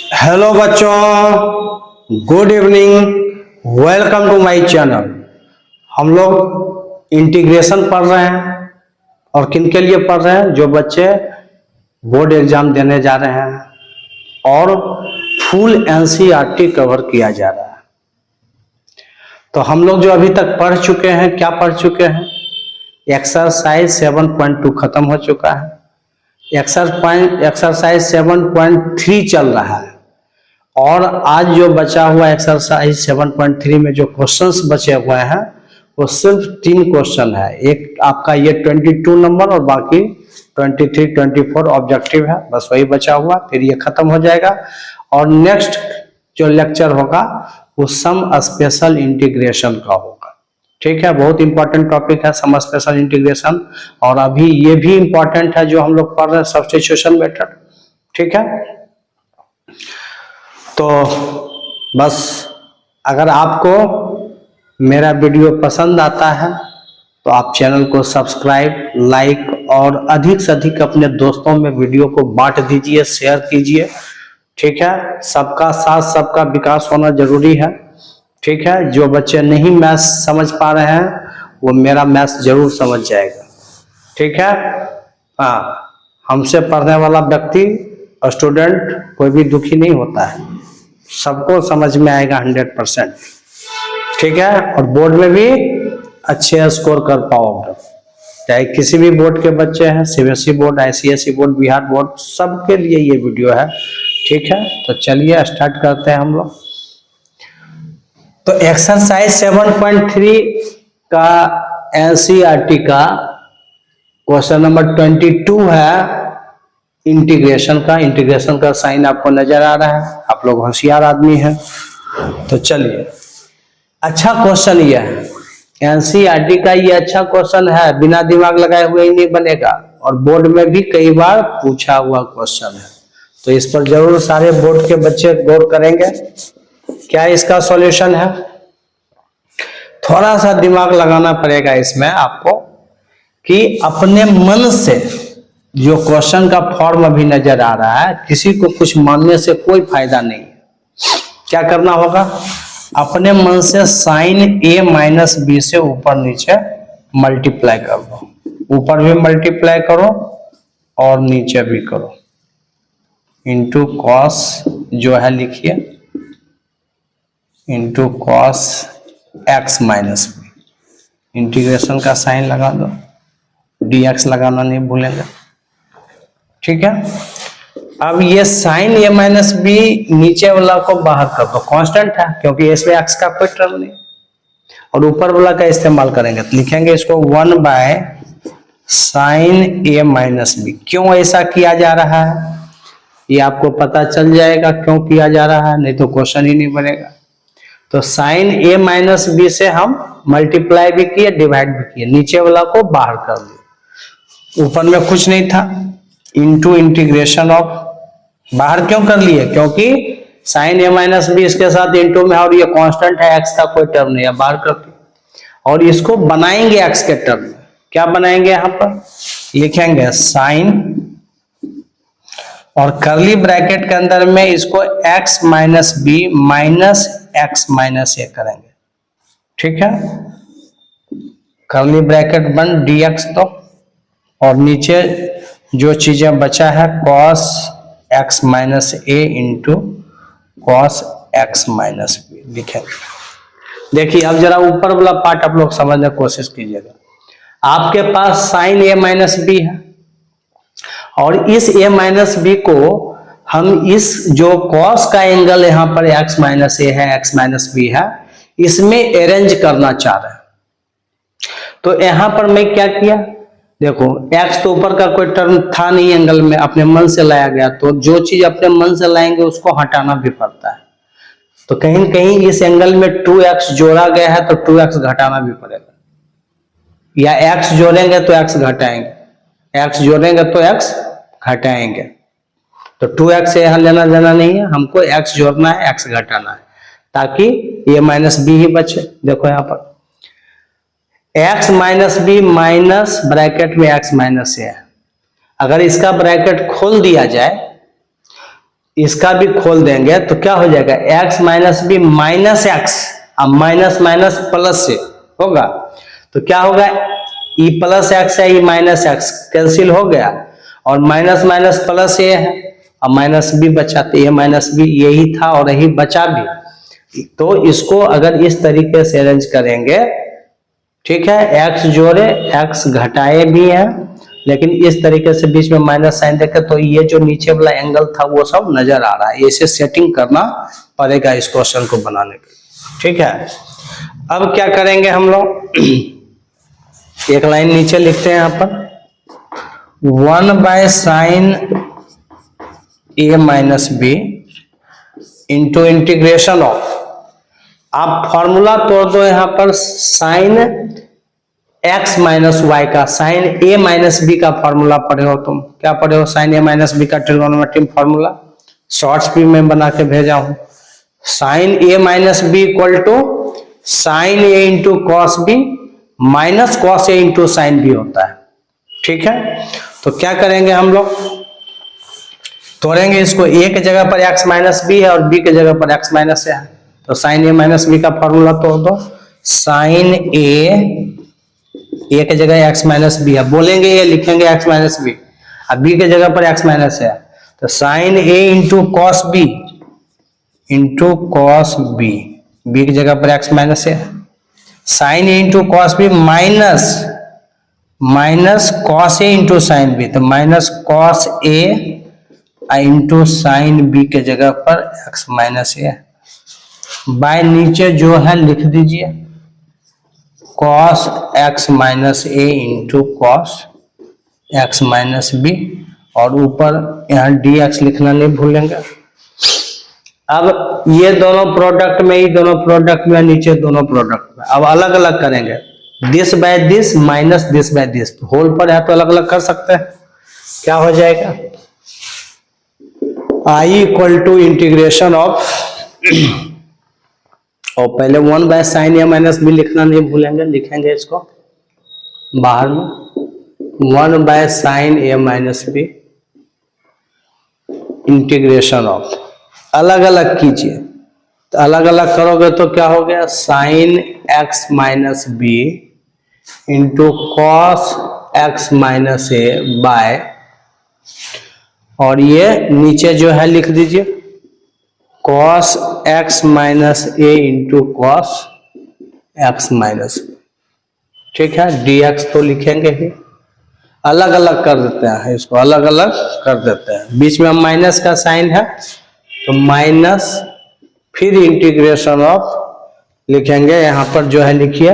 Hello बच्चों, good evening, welcome to my channel. हम लोग इंटीग्रेशन पढ़ रहे हैं और किन के लिए पढ़ रहे हैं? जो बच्चे बोर्ड एग्जाम देने जा रहे हैं और फुल एनसीईआरटी कवर किया जा रहा है। तो हम लोग जो अभी तक पढ़ चुके हैं, क्या पढ़ चुके हैं? एक्सरसाइज 7.2 खत्म हो चुका है। एक्सरसाइज 7.3 चल रहा है और आज जो बचा हुआ एक्सरसाइज 7.3 में जो क्वेश्चंस बचे हुए हैं वो सिर्फ 3 क्वेश्चन है। एक आपका ये 22 नंबर और बाकी 23, 24 ऑब्जेक्टिव है, बस वही बचा हुआ, फिर ये खत्म हो जाएगा। और नेक्स्ट जो लेक्चर होगा वो सम स्पेशल इंटीग्रेशन का होगा। ठीक है, बहुत इंपॉर्टेंट टॉपिक है सम स्पेशल इंटीग्रेशन। और अभी ये भी इंपॉर्टेंट है जो हम लोग पढ़ रहे हैं, सब्स्टिट्यूशन मेथड। ठीक है, तो बस अगर आपको मेरा वीडियो पसंद आता है तो आप चैनल को सब्सक्राइब, लाइक और अधिक से अधिक अपने दोस्तों में वीडियो को बांट दीजिए, शेयर कीजिए। ठीक है, सबका साथ सबका विकास होना जरूरी है। ठीक है, जो बच्चे नहीं मैथ्स समझ पा रहे हैं वो मेरा मैथ्स जरूर समझ जाएगा। ठीक है, हाँ, हमसे पढ़ने वाला व्यक्ति स्टूडेंट कोई भी दुखी नहीं होता है, सबको समझ में आएगा 100%। ठीक है, और बोर्ड में भी अच्छे स्कोर कर पाओगे, चाहे किसी भी बोर्ड के बच्चे हैं, CBSE board, ICSE board, Bihar board, सबके लिए ये वीडियो है। ठीक है, तो चलिए स्टार्ट करते हैं हम लोग। तो एक्सरसाइज 7.3 का एनसीईआरटी का क्वेश्चन नंबर 22 है इंटीग्रेशन का साइन आपको नजर आ रहा है, आप लोग होशियार आदमी हैं। तो चलिए, अच्छा क्वेश्चन ये है, एनसीईआरटी का ये अच्छा क्वेश्चन है, बिना दिमाग लगाए हुए ही नहीं बनेगा और बोर्ड में भी कई बार पूछा हुआ क्वेश्चन है। तो इस पर जरूर सारे बोर्ड के बच्चे गौर करेंगे। क्या इसका सॉल्यूशन है? थोड़ा सा दिमाग लगाना पड़ेगा इसमें आपको कि अपने मन से जो क्वेश्चन का फॉर्म अभी नजर आ रहा है, किसी को कुछ मानने से कोई फायदा नहीं है। क्या करना होगा? अपने मन से साइन a माइनस बी से ऊपर नीचे मल्टीप्लाई कर दो, ऊपर भी मल्टीप्लाई करो और नीचे भी करो, इंटू कॉस जो है लिखिए, into cos x minus b, integration का साइन लगा दो, dx लगाना नहीं भूलेंगे। ठीक है, अब ये साइन a माइनस बी नीचे वाला को बाहर कर दो, कांस्टेंट है क्योंकि इसमें x का कोई टर्म नहीं, और ऊपर वाला का इस्तेमाल करेंगे तो लिखेंगे इसको 1 by sine a minus b. क्यों ऐसा किया जा रहा है ये आपको पता चल जाएगा क्यों किया जा रहा है, नहीं तो क्वेश्चन ही नहीं बनेगा। तो साइन a माइनस बी से हम मल्टीप्लाई भी किए, डिवाइड भी किए, नीचे वाला को बाहर कर दिया, ऊपर में कुछ नहीं था, इंटू इंटीग्रेशन ऑफ, बाहर क्यों कर लिए? क्योंकि साइन a माइनस बी इसके साथ इंटू में और ये कांस्टेंट है, x का कोई टर्म नहीं है, बाहर कर दिया। और इसको बनाएंगे x के टर्म में, क्या बनाएंगे? यहां पर लिखेंगे साइन और करली ब्रैकेट के अंदर में इसको x minus b minus x minus a करेंगे। ठीक है, करली ब्रैकेट बंद, dx तो, और नीचे जो चीजें बचा है cos x minus a into cos x minus b लिखेंगे। देखिए, अब जरा ऊपर वाला पार्ट आप लोग समझने की कोशिश कीजिएगा। आपके पास साइन a माइनस बी है और इस a माइनस बी को हम इस जो cos का एंगल यहाँ पर x माइनस ए है, x माइनस बी है, इसमें अरेंज करना चाह रहे हैं। तो यहाँ पर मैं क्या किया, देखो x तो ऊपर का कोई टर्म था नहीं, एंगल में अपने मन से लाया गया, तो जो चीज अपने मन से लाएंगे उसको हटाना भी पड़ता है। तो कहीं न कहीं इस एंगल में 2x जोड़ा गया है तो 2x घटाना भी पड़ेगा, या x जोड़ेंगे तो x घटाएंगे, x जोड़ेंगे तो x घटाएंगे। तो 2x से यहाँ लेना देना नहीं है, हमको x जोड़ना है, x घटाना है, ताकि ये माइनस बी ही बचे। देखो यहाँ पर x minus b minus bracket में x माइनस ए है, अगर इसका ब्रैकेट खोल दिया जाए इसका भी खोल देंगे तो क्या हो जाएगा, x minus b minus x, अब माइनस माइनस प्लस से होगा तो क्या होगा, e प्लस एक्स है, e माइनस एक्स कैंसिल हो गया और माइनस माइनस प्लस ये है, अब माइनस बी बचा, तो ये माइनस बी यही था और यही बचा भी। तो इसको अगर इस तरीके से अरेंज करेंगे, ठीक है, x जोड़े x घटाए भी हैं, लेकिन इस तरीके से बीच में माइनस साइन देकर, तो ये जो नीचे वाला एंगल था वो सब नजर आ रहा है। इसे सेटिंग करना पड़ेगा इस क्वेश्चन को बनाने के लिए, ठीक है। अब क्या करेंगे हम लोग, एक लाइन नीचे लिखते हैं यहाँ पर, 1/sin a minus b into integration of, आप फॉर्मूला तोड़ दो यहाँ पर साइन x माइनस वाई का, साइन a माइनस बी का फॉर्मूला पढ़े हो तुम, क्या पढ़े हो, साइन a माइनस बी का ट्रिगोनोमेट्री फॉर्मूला, शॉर्ट्स भी मैं बना के भेजा हूं। Sine a minus b equal to sine a into cos b minus cos a into sine b होता है, ठीक है। तो क्या करेंगे हम लोग, तोड़ेंगे इसको, a की जगह पर x माइनस बी है और b की जगह पर x माइनस है, तो साइन a माइनस बी का फॉर्मूला तोड़ दो, साइन a की जगह x माइनस बी है, बोलेंगे ये लिखेंगे x माइनस बी, अब b की जगह पर x माइनस है, तो sine a into cos b into cos b, b की जगह पर x माइनस है, sine a into cos b minus minus cos a into sine b, तो minus cos a into sine b के जगह पर x माइनस a, बाय नीचे जो है लिख दीजिए cos x minus a into cos x minus b, और ऊपर यहाँ dx लिखना नहीं भूलेंगे। अब ये दोनों प्रोडक्ट में, ये दोनों प्रोडक्ट में, नीचे दोनों प्रोडक्ट में, अब अलग अलग करेंगे, this by this minus this by this, whole पर है तो अलग अलग कर सकते हैं, क्या हो जाएगा, i equal to integration of, और पहले 1/sin a माइनस बी लिखना नहीं भूलेंगे, लिखेंगे इसको बाहर में, 1/sin a minus b integration of, अलग अलग कीजिए, तो अलग अलग करोगे तो क्या हो गया, sine x minus b into cos x minus a by, और ये नीचे जो है लिख दीजिए cos x minus a into cos x minus, ठीक है, dx तो लिखेंगे ही, अलग अलग कर देते हैं इसको, अलग अलग कर देते हैं, बीच में माइनस का साइन है तो माइनस, फिर इंटीग्रेशन ऑफ लिखेंगे, यहां पर जो है लिखिए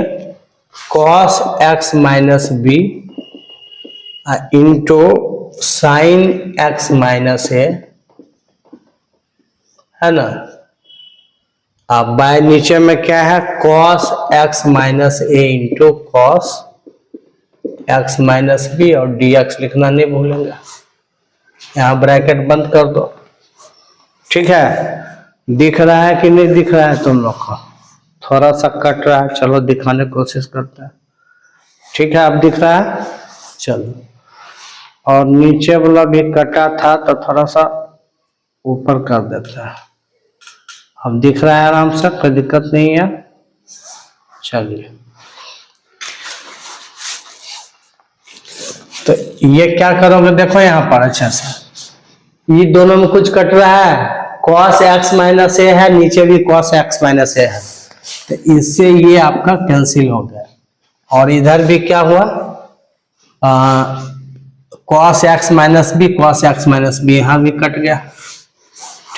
cos x minus b into sine x minus a, है ना, अब बाय नीचे में क्या है, cos x minus a into cos x minus b, और dx लिखना नहीं भूलेंगे, यहां ब्रैकेट बंद कर दो, ठीक है। दिख रहा है कि नहीं दिख रहा है तुम लोग को, थोड़ा सा कट रहा है, चलो दिखाने की कोशिश करते हैं, ठीक है, अब दिख रहा है, चलो, और नीचे वाला भी कटा था तो थोड़ा सा ऊपर कर देता है, अब दिख रहा है आराम से, कोई दिक्कत नहीं है, चलिए। तो ये क्या करोगे, देखो यहाँ पर अच्छा से, ये दोनों में कुछ कट रहा है, cos x माइनस ए है, नीचे भी cos x माइनस ए है, तो इससे ये आपका कैंसिल हो गया, और इधर भी क्या हुआ, cos x minus b, cos x minus b, यहां भी कट गया,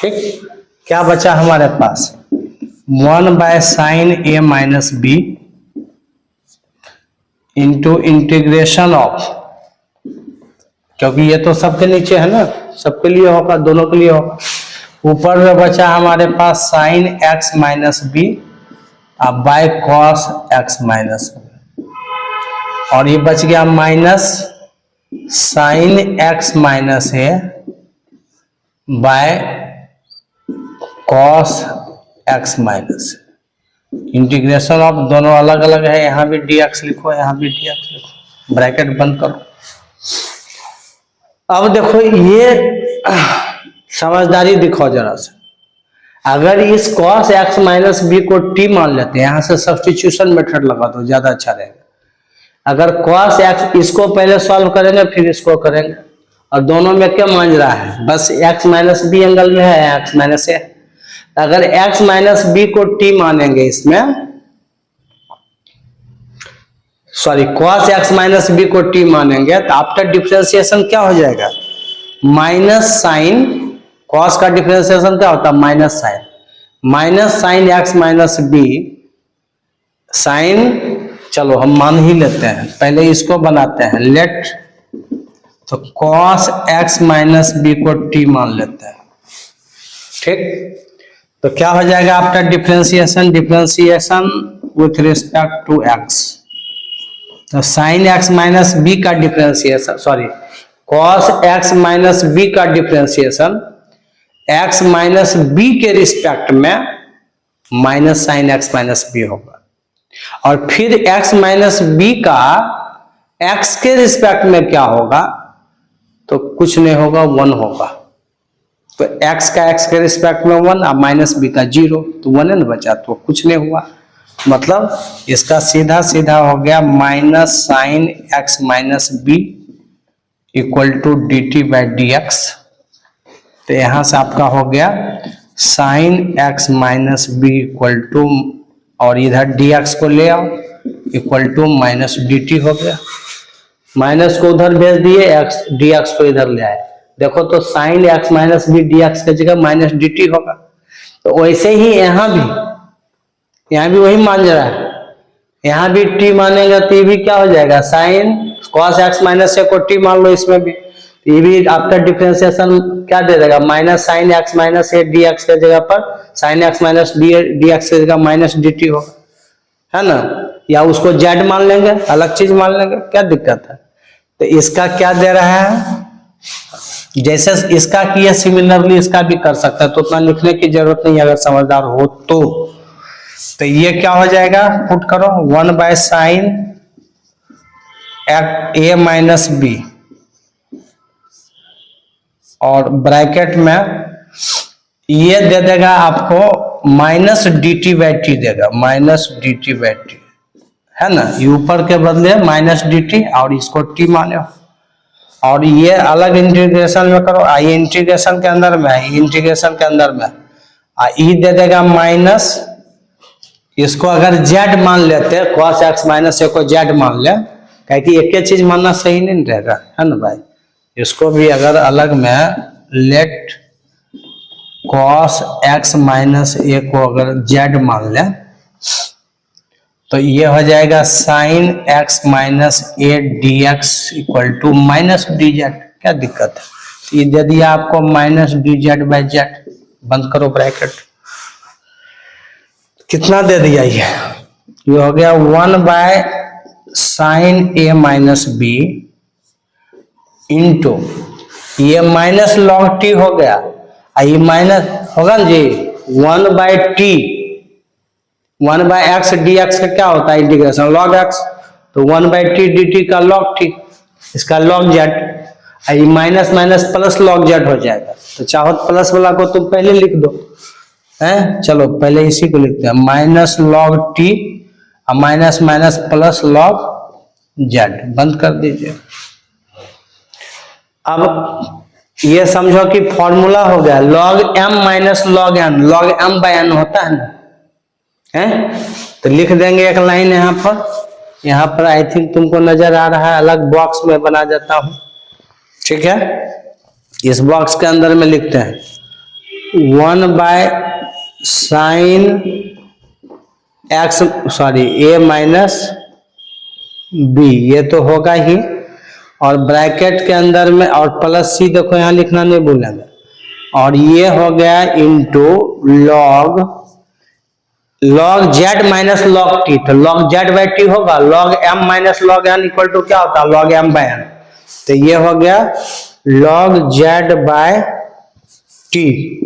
ठीक, क्या बचा हमारे पास, 1/sin a minus b into integration of, क्योंकि ये तो सबके नीचे है ना, सबके लिए होगा, दोनों के लिए होगा, ऊपर में बचा हमारे पास sine x minus b by cos x minus b, और ये बच गया minus sine x minus a by cos x minus, integration of, दोनों अलग अलग है, यहाँ भी dx लिखो, यहाँ भी dx लिखो, ब्रैकेट बंद करो। अब देखो ये समझदारी दिखाओ जरा से। अगर इस cos x माइनस बी को t मान लेते हैं, यहां से सब्स्टिट्यूशन मेथड लगा दो, ज्यादा अच्छा रहेगा। अगर cos x इसको पहले सॉल्व करेंगे फिर इसको करेंगे, और दोनों में क्या मान रहा है, बस x माइनस बी एंगल में है, x माइनस ए। अगर x माइनस बी को t मानेंगे इसमें, sorry cos x minus b को t मानेंगे, तो आफ्टर डिफरेंशिएशन क्या हो जाएगा, माइनस साइन, cos का डिफरेंशिएशन क्या होता है, minus sine x minus b sine, चलो हम मान ही लेते हैं, पहले इसको बनाते हैं लेट, तो cos x माइनस बी को t मान लेते हैं, ठीक। तो क्या हो जाएगा after differentiation with respect to x, तो साइन x माइनस बी का differentiation, sorry cos x minus b का डिफरेंशिएशन x माइनस बी के रिस्पेक्ट में minus sine x minus b होगा, और फिर x माइनस बी का x के रिस्पेक्ट में क्या होगा, तो कुछ नहीं होगा, 1 होगा। तो x का x के रिस्पेक्ट में 1 और माइनस बी का 0, तो 1 है ना बचा, तो कुछ नहीं हुआ। मतलब इसका सीधा सीधा हो गया minus sine x minus b equal to d t by d x. तो यहां से आपका हो गया sine x minus b equal to, और इधर dx को ले आओ, equal to minus d t हो गया, माइनस को उधर भेज दिए, x dx को इधर ले आए, देखो तो sine x minus b dx की जगह माइनस डी टी होगा। तो वैसे ही यहाँ भी वही मान रहा है, यहाँ भी t मानेगा तो ये भी क्या हो जाएगा, sign cos x minus a को t मान लो, इसमें भी ये भी आफ्टर डिफरेंशिएशन क्या दे देगा, minus sine x minus a d x के जगह पर sine x minus d x की जगह माइनस डी टी होगा, है ना। या उसको z मान लेंगे, अलग चीज मान लेंगे, क्या दिक्कत है। तो इसका क्या दे रहा है, जैसे इसका किया सिमिलरली इसका भी कर सकता है, तो उतना लिखने की जरूरत नहीं अगर समझदार हो तो ये क्या हो जाएगा, पुट करो 1 by sine a minus b, और ब्रैकेट में ये दे देगा आपको minus d t by t देगा, minus d t by t, है ना। ये ऊपर के बदले माइनस डी टी और इसको टी माने, और ये अलग इंटीग्रेशन में करो, आई इंटीग्रेशन के अंदर में, इंटीग्रेशन के अंदर में ई दे देगा माइनस, इसको अगर जेड मान लेते, cos x माइनस ए को जेड मान ले, क्या कि एक ही चीज मानना सही नहीं रहेगा, है ना भाई। इसको भी अगर अलग में let cos x minus a को अगर जेड मान ले, तो ये हो जाएगा sine x minus a d x equal to minus d z, क्या दिक्कत है। ये दे दिया आपको minus d z by z, बंद करो ब्रैकेट, कितना दे दिया ये हो गया 1 by sine a minus b into ये माइनस लॉग टी हो गया, ये माइनस होगा ना जी 1 by t, 1 by x d x का क्या होता है इंटीग्रेशन, लॉग एक्स, तो 1 बाय टी डी टी का लॉग टी, इसका लॉग जेड, ये minus minus plus log z हो जाएगा। तो चाहो प्लस वाला को तुम पहले लिख दो, हैं, चलो पहले इसी को लिखते हैं, minus log T minus minus plus log Z, बंद कर दीजिए। अब ये समझो कि फॉर्मूला हो गया log m minus log n, log m by n होता है ना, हैं, तो लिख देंगे एक लाइन यहाँ पर आई थिंक तुमको नजर आ रहा है, अलग बॉक्स में बना देता हूं, ठीक है। इस बॉक्स के अंदर में लिखते हैं 1 by sine x, sorry a minus b, ये तो होगा ही, और ब्रैकेट के अंदर में और प्लस सी, देखो यहाँ लिखना नहीं भूलेंगे, और ये हो गया into log z minus log t, तो लॉग जेड बाई टी होगा, log m minus log n equal to क्या होता है, लॉग एम बाय एन, तो ये हो गया log z by t,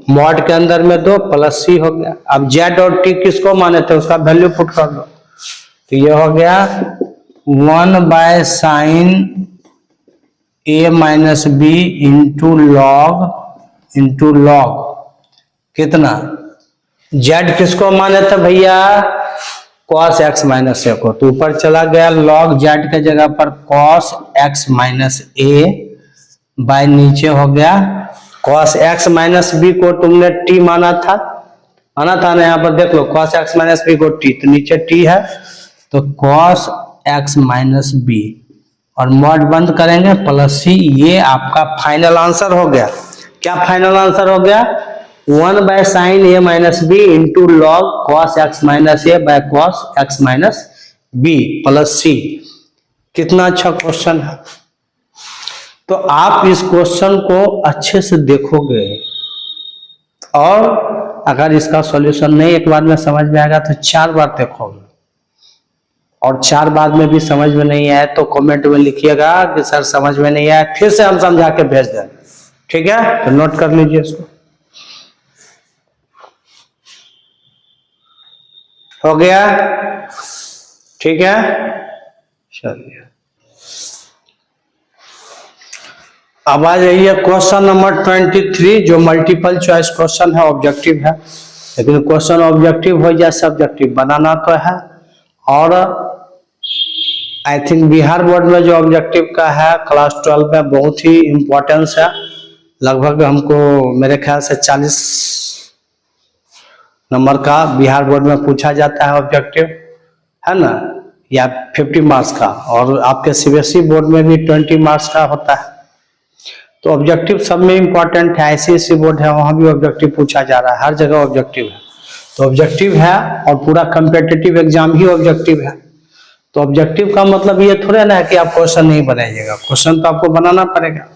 mod के अंदर में 2 प्लस सी हो गया। अब जेड और टी किसको माने थे उसका वैल्यू पुट कर दो, तो ये हो गया 1 by sine a minus b into log into log कितना z किसको माने थे भैया, cos x माइनस ए को, तो ऊपर चला गया log z के जगह पर cos x minus a bye नीचे हो गया cos x माइनस बी को तुमने t माना था ना, यहाँ पर देख लो cos x माइनस बी को t, तो नीचे t है तो cos x माइनस बी और मॉड बंद करेंगे प्लस c। ये आपका फाइनल आंसर हो गया। क्या फाइनल आंसर हो गया, 1 by sine a minus b into log cos x minus a by cos x minus b plus c. कितना अच्छा क्वेश्चन है। तो आप इस क्वेश्चन को अच्छे से देखोगे और अगर इसका सॉल्यूशन नहीं एक बार में समझ में आएगा तो 4 बार देखोगे, और 4 बार में भी समझ में नहीं आए तो कमेंट में लिखिएगा कि सर समझ में नहीं आया, फिर से हम समझा के भेज दें। ठीक है, तो नोट कर लीजिए इसको। हो गया, ठीक है, चलिए अब आ जाइए क्वेश्चन नंबर 23 जो मल्टीपल चॉइस क्वेश्चन है, ऑब्जेक्टिव है, लेकिन क्वेश्चन ऑब्जेक्टिव हो या सब्जेक्टिव बनाना तो है। और आई थिंक बिहार बोर्ड में जो ऑब्जेक्टिव का है क्लास 12 में बहुत ही इम्पोर्टेंस है। लगभग हमको मेरे ख्याल से 40 नंबर का बिहार बोर्ड में पूछा जाता है ऑब्जेक्टिव, है ना, या 50 मार्क्स का, और आपके सीबीएसई बोर्ड में भी 20 मार्क्स का होता है। तो ऑब्जेक्टिव सब में इम्पोर्टेंट है। आईसीएसई बोर्ड है वहां भी ऑब्जेक्टिव पूछा जा रहा है, हर जगह ऑब्जेक्टिव है। तो ऑब्जेक्टिव है और पूरा कम्पिटिटिव एग्जाम ही ऑब्जेक्टिव है। तो ऑब्जेक्टिव का मतलब ये थोड़ा ना है कि आप क्वेश्चन नहीं बनाइएगा, क्वेश्चन तो आपको बनाना पड़ेगा।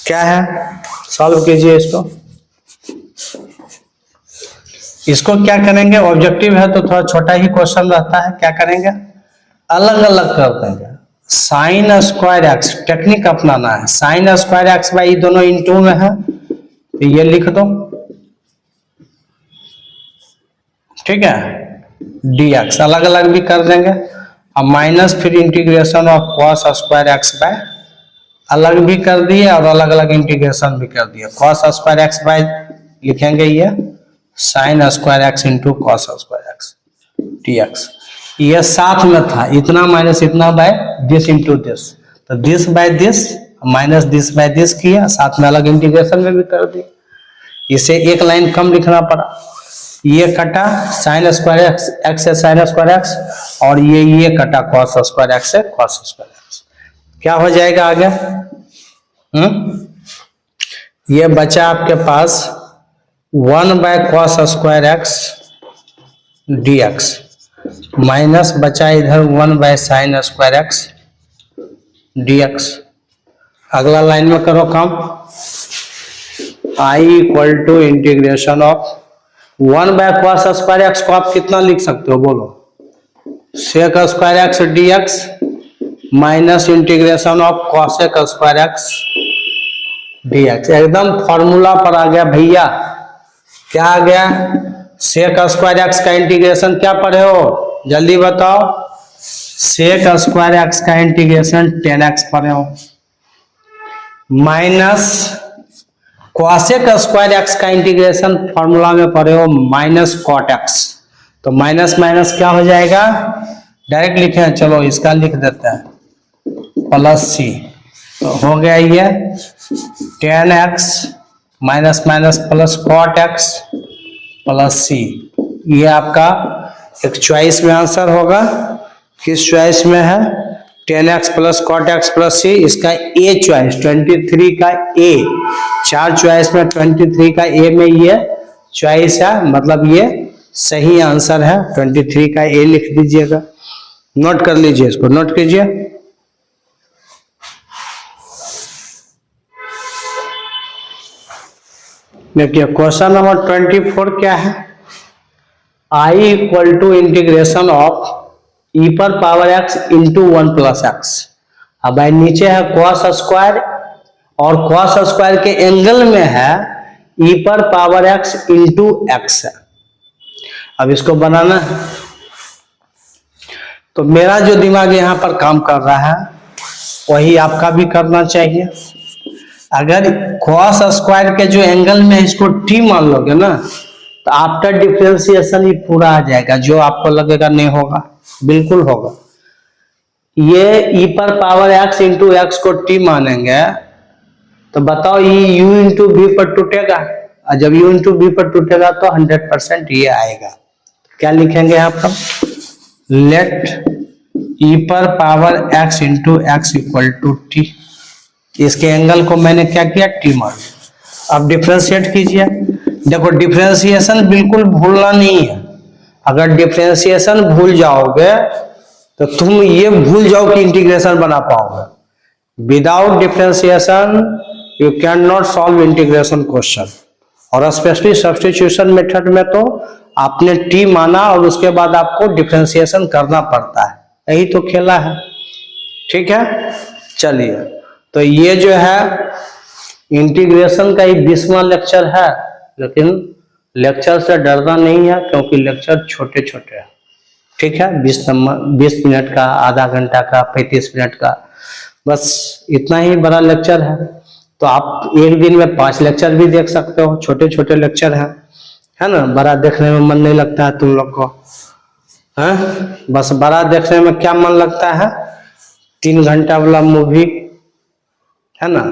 क्या है, सॉल्व कीजिए इसको क्या करेंगे, ऑब्जेक्टिव है तो थोड़ा छोटा ही क्वेश्चन रहता है। क्या करेंगे, अलग अलग कर देंगे। साइन स्क्वायर एक्स टेक्निक अपनाना है। साइन स्क्वायर एक्स बाई दोनों इंटू में है तो ये लिख दो, ठीक है, dx अलग अलग भी कर देंगे। अब माइनस फिर integration of cos square x by अलग भी कर दिए और अलग अलग इंटीग्रेशन भी कर दिए। कॉस स्क्वायर एक्स बाय लिखेंगे ये sign square x into cos square x dx। ये साथ में था, इतना माइनस इतना बाय दिस इंटू दिस, तो this by this minus this by this किया, साथ में अलग इंटीग्रेशन में भी कर दिया। इसे एक लाइन कम लिखना पड़ा। ये कटा साइन स्क्वायर एक्स से साइन स्क्वायर एक्स, और ये कटा कॉस स्क्वायर एक्स से कॉस स्क्वायर एक्स। क्या हो जाएगा आगे, ये बचा आपके पास 1 by cos square x dx minus बचा इधर 1 by sine square x dx। अगला लाइन में करो काम, i equal to integration of 1 by cos square x को आप कितना लिख सकते हो बोलो, sec square x dx minus integration of cosec square x dx। एकदम फॉर्मूला पर आ गया भैया। क्या आ गया, सेक स्क्वायर एक्स का इंटीग्रेशन क्या पढ़े हो, जल्दी बताओ। सेक स्क्वायर एक्स का इंटीग्रेशन 10x पढ़े हो, माइनस कॉसेक स्क्वायर एक्स का इंटीग्रेशन फॉर्मूला में पढ़े हो माइनस कॉट एक्स। तो माइनस माइनस क्या हो जाएगा, डायरेक्ट लिखे, चलो इसका लिख देते हैं प्लस सी। तो हो गया ये 10x minus minus plus cot x plus c. ये आपका एक चॉइस में आंसर होगा। किस चॉइस में है, 10x plus cot x plus c, इसका ए चॉइस 23 का ए। 4 चॉइस में 23 का ए में ये चॉइस है, मतलब ये सही आंसर है। 23 का ए लिख दीजिएगा, नोट कर लीजिए, इसको नोट कीजिए। देखिए क्वेश्चन नंबर 24 क्या है, i equal to integration of e पर power x into 1 plus x. अब भाई नीचे है कॉस स्क्वायर, और कॉस स्क्वायर के एंगल में है e पर पावर x इंटू एक्स है। अब इसको बनाना है, तो मेरा जो दिमाग यहाँ पर काम कर रहा है वही आपका भी करना चाहिए। अगर cos स्क्वायर के जो एंगल में इसको t मान लोगे ना, तो आफ्टर डिफरेंशिएशन ये पूरा आ जाएगा, जो आपको लगेगा नहीं होगा, बिल्कुल होगा। ये e पर पावर x इंटू एक्स को t मानेंगे तो बताओ ये u इंटू v पर टूटेगा, और जब u इंटू v पर टूटेगा तो 100% ये आएगा। क्या लिखेंगे यहाँ पर, लेट e पर power x into x equal to t। इसके एंगल को मैंने क्या किया, t मान लिया। अब डिफरेंशिएट कीजिए। देखो डिफरेंशिएशन बिल्कुल भूलना नहीं है, अगर डिफरेंशिएशन भूल जाओगे तो तुम ये भूल जाओ कि इंटीग्रेशन बना पाओगे। Without differentiation you can not solve integration question, और स्पेशली सब्स्टिट्यूशन मेथड में तो आपने टी माना और उसके बाद आपको डिफरेंशिएशन करना पड़ता है, यही तो खेला है। ठीक है, चलिए, तो ये जो है इंटीग्रेशन का ही 20वां लेक्चर है, लेकिन लेक्चर से डरना नहीं है क्योंकि लेक्चर छोटे छोटे हैं। ठीक है, 20 मिनट का, आधा घंटा का, 35 मिनट का, बस इतना ही बड़ा लेक्चर है। तो आप एक दिन में 5 लेक्चर भी देख सकते हो, छोटे छोटे लेक्चर हैं, है ना। बड़ा देखने में मन नहीं लगता है तुम लोग को, है? बस बड़ा देखने में क्या मन लगता है, 3 घंटा वाला मूवी, है ना,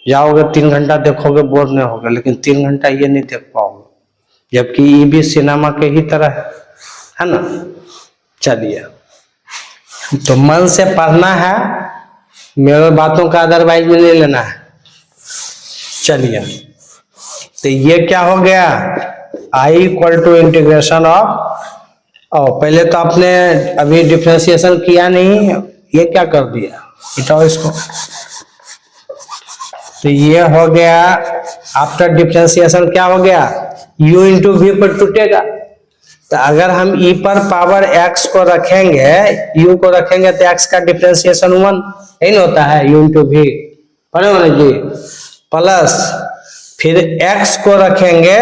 जाओगे 3 घंटा देखोगे बोर नहीं होगे, लेकिन 3 घंटा ये नहीं देख पाओगे, जबकि ये भी सिनेमा के ही तरह है ना। चलिए, तो मन से पढ़ना है, मेरे बातों का अदरवाइज में नहीं लेना है। चलिए, तो ये क्या हो गया, i equal to integration of, पहले तो आपने अभी डिफरेंशिएशन किया नहीं, ये क्या कर दिया, हटाओ इसको। तो ये हो गया आफ्टर डिफरेंशिएशन, क्या हो गया, u इंटू वी पर टूटेगा। तो अगर हम e पर पावर x को रखेंगे, u को रखेंगे तो x का डिफरेंशिएशन 1 नहीं होता है, u इंटू वी, पढ़े होने जी, प्लस फिर x को रखेंगे,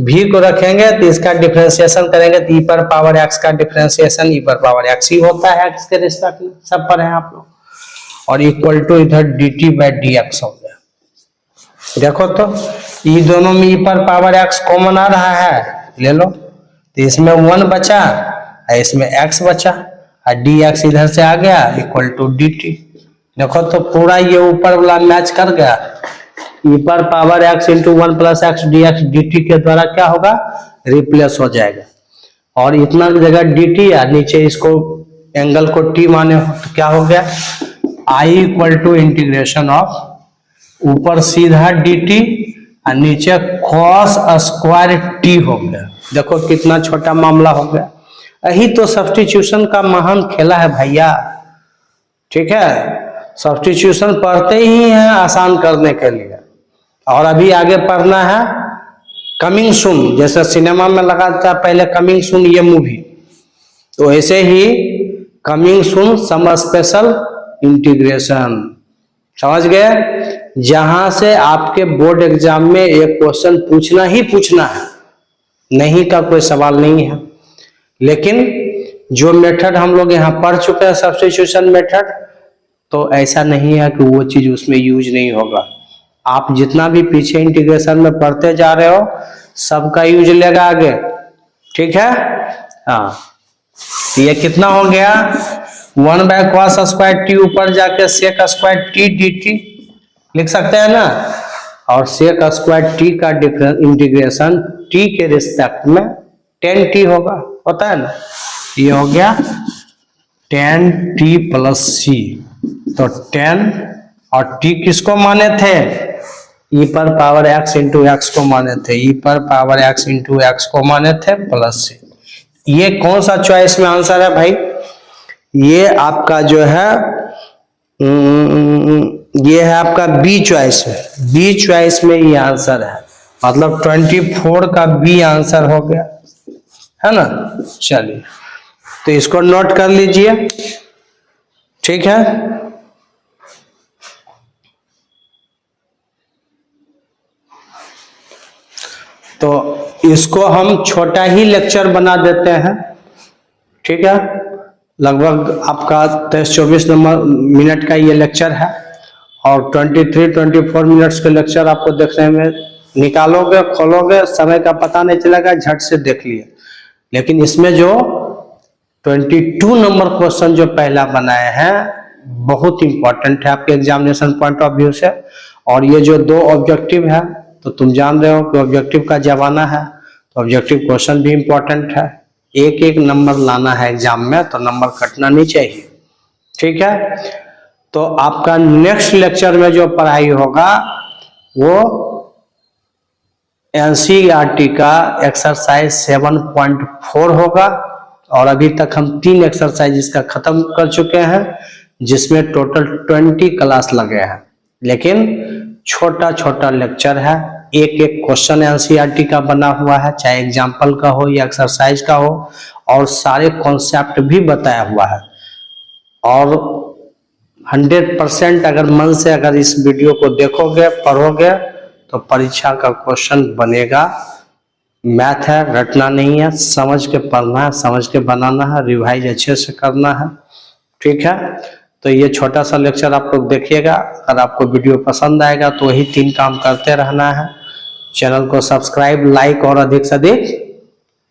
v को रखेंगे तो इसका डिफरेंशिएशन करेंगे तो e पर पावर x का डिफरेंशिएशन e पर पावर x ही होता है, x के रिस्पेक्ट में, सब पर है आप लोग, और इक्वल टू इधर dt बाई dx हो गया। देखो तो ये दोनों में e पर पावर x कॉमन आ रहा है, ले लो, तो इसमें 1 बचा और इसमें x बचा, और dx इधर से आ गया इक्वल टू dt। देखो तो पूरा ये ऊपर वाला मैच कर गया, e पर power x into 1 plus x dx dt के द्वारा क्या होगा, रिप्लेस हो जाएगा, और इतना जगह dt या नीचे इसको एंगल को t माने हो तो क्या हो गया, i equal to integration of ऊपर सीधा dt और नीचे cos स्क्वायर t हो गया। देखो कितना छोटा मामला हो गया, यही तो सब्स्टिट्यूशन का महान खेला है भैया। ठीक है, सब्स्टिट्यूशन पढ़ते ही हैं आसान करने के लिए, और अभी आगे पढ़ना है कमिंग सून, जैसे सिनेमा में लगा था पहले कमिंग सून ये मूवी, तो ऐसे ही coming soon some special integration, समझ गए, जहां से आपके बोर्ड एग्जाम में एक क्वेश्चन पूछना ही पूछना है, नहीं का कोई सवाल नहीं है। लेकिन जो मेथड हम लोग यहाँ पढ़ चुके हैं सब्स्टिट्यूशन मेथड, तो ऐसा नहीं है कि वो चीज उसमें यूज नहीं होगा। आप जितना भी पीछे इंटीग्रेशन में पढ़ते जा रहे हो सबका यूज लेगा आगे। ठीक है, हाँ, ये कितना हो गया, 1 बाय cos स्क्वायर टी, ऊपर जाके sec स्क्वायर टी dt लिख सकते हैं ना, और sec स्क्वायर टी का इंटीग्रेशन t के रिस्पेक्ट में 10t होगा, होता है ना, ये हो गया 10t प्लस c। तो 10 और t किसको माने थे, e पर पावर x इंटू एक्स को माने थे, e पर पावर x इंटू एक्स को माने थे प्लस c। ये कौन सा चॉइस में आंसर है भाई, ये आपका जो है ये है आपका बी चॉइस है, बी चॉइस में ये आंसर है, मतलब 24 का बी आंसर हो गया, है ना। चलिए, तो इसको नोट कर लीजिए, ठीक है। तो इसको हम छोटा ही लेक्चर बना देते हैं, ठीक है। लगभग आपका 23-24 मिनट का ये लेक्चर है, और 23-24 मिनट्स के लेक्चर आपको देखने में निकालोगे, खोलोगे, समय का पता नहीं चलेगा, झट से देख लिए। लेकिन इसमें जो 22 नंबर क्वेश्चन जो पहला बनाए हैं बहुत इंपॉर्टेंट है आपके एग्जामिनेशन पॉइंट ऑफ व्यू से। और ये जो 2 ऑब्जेक्टिव है, तो तुम जान रहे हो कि ऑब्जेक्टिव का जमाना है, तो ऑब्जेक्टिव क्वेश्चन भी इंपॉर्टेंट है। एक एक नंबर लाना है एग्जाम में, तो नंबर कटना नहीं चाहिए, ठीक है। तो आपका नेक्स्ट लेक्चर में जो पढ़ाई होगा वो एनसीईआरटी का एक्सरसाइज 7.4 होगा। और अभी तक हम 3 एक्सरसाइज इसका खत्म कर चुके हैं, जिसमें टोटल 20 क्लास लगे हैं। लेकिन छोटा छोटा लेक्चर है, एक एक क्वेश्चन एनसीईआरटी का बना हुआ है, चाहे एग्जाम्पल का हो या एक्सरसाइज का हो, और सारे कॉन्सेप्ट भी बताया हुआ है। और 100% अगर मन से अगर इस वीडियो को देखोगे, पढ़ोगे, तो परीक्षा का क्वेश्चन बनेगा। मैथ है, रटना नहीं है, समझ के पढ़ना है, समझ के बनाना है, रिवाइज अच्छे से करना है, ठीक है। तो ये छोटा सा लेक्चर आप लोग देखिएगा। अगर आपको वीडियो पसंद आएगा तो वही 3 काम करते रहना है। चैनल को सब्सक्राइब, लाइक और अधिक से अधिक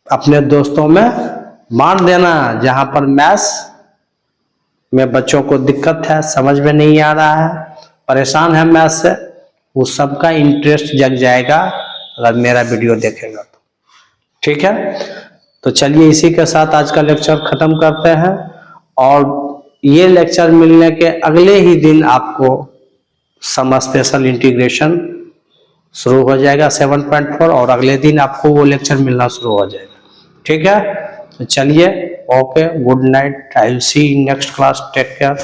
अपने दोस्तों में बांट देना। जहां पर मैथ्स में बच्चों को दिक्कत है, समझ में नहीं आ रहा है, परेशान है मैथ्स से, वो सबका इंटरेस्ट जग जाएगा अगर मेरा वीडियो देखेगा तो, ठीक है। तो चलिए इसी के साथ आज का लेक्चर खत्म करते हैं। और ये लेक्चर मिलने के अगले ही दिन आपको सम स्पेशल इंटीग्रेशन शुरू हो जाएगा 7.4, और अगले दिन आपको वो लेक्चर मिलना शुरू हो जाएगा, ठीक है। तो चलिए, okay, good night, I will see in next class, take care.